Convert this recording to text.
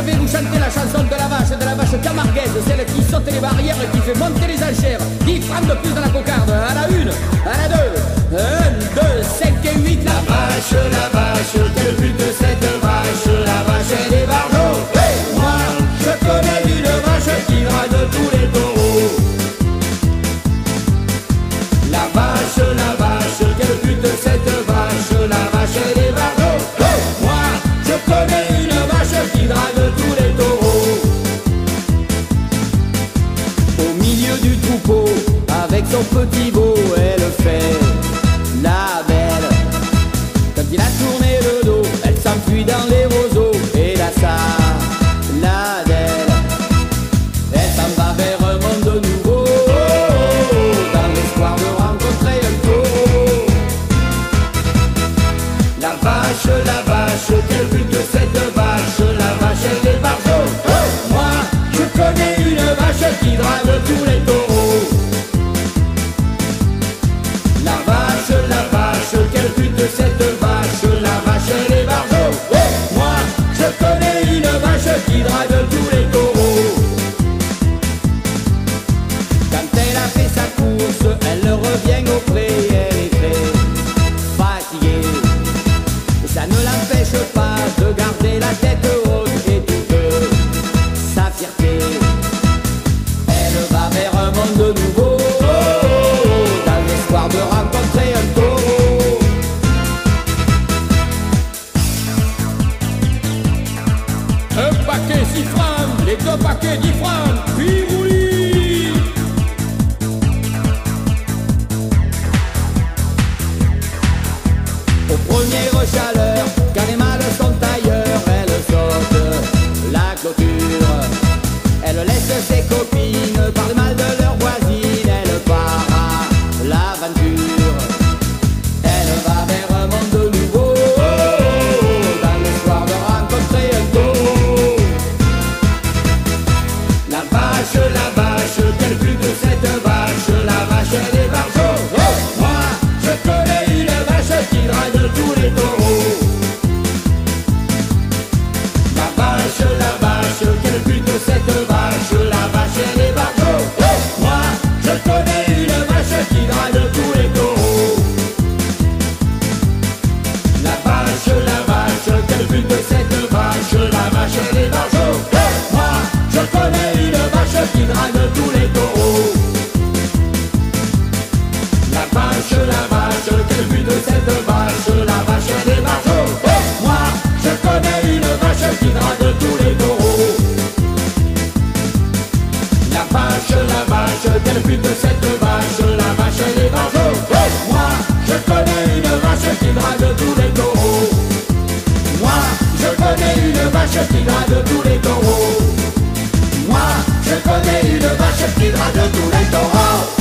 je vais vous chanter la chanson de la vache camarguaise, celle qui saute les barrières et qui fait monter les enchères. 10 francs de plus dans la cocarde, à la une, à la deux, 1, 2, 5 et 8. La vache, quel but de cette vache, la vache elle est barjot. Hey, moi, je connais une vache qui drague tous les taureaux. La vache, quel but de cette vache, la vache elle est barjot. Hey, moi, je connais une vache qui drague tous les taureaux. Au milieu du troupeau, avec son petit veau, elle fait la belle. Quand il a tourné le dos, elle s'enfuit dans les roseaux. Et là ça, la belle, elle s'en va vers un monde nouveau, dans l'espoir de rencontrer un taureau. La vache, quel but de cette vache, la vache elle est barjot. Moi, je connais une vache qui drague tous les taureaux. La vache, quel but de cette vache, la vache elle est barjot. Moi, je connais une vache qui drague tous les taureaux. Quand elle a fait sa course, elle revient au pré, elle est très fatiguée. Et ça ne l'empêche pas de garder la tête haute et toute sa fierté. Elle va vers un monde nouveau, dans l'espoir de rencontrer un taureau. Un paquet 6 francs, les 2 paquets 10 francs, puis roulis. Aux premières chaleurs, quand les mâles sont ailleurs, elle saute la clôture. Elle laisse ses copines parler mal de leurs voisines, elle part à l'aventure. Elle va vers un monde nouveau, dans l'espoir de rencontrer un taureau. La vache, quel but de cette vache, la vache elle est barjot. Moi, je connais une vache qui drague tous les taureaux. La vache, quel but de cette vache, la vache elle est barjot. Moi, je connais une vache qui drague tous les taureaux. La vache, quel but de cette vache, la vache elle est barjot. Moi, je connais une vache qui drague tous les taureaux. La vache, quel but de cette vache, la vache elle est barjot. Moi, je connais une vache qui drague tous les taureaux. La vache, quel but de cette vache, la vache elle est barjot. Moi, je connais une vache qui drague tous les taureaux. Moi, je connais une vache qui drague tous les taureaux. Moi, je connais une vache qui drague tous les taureaux.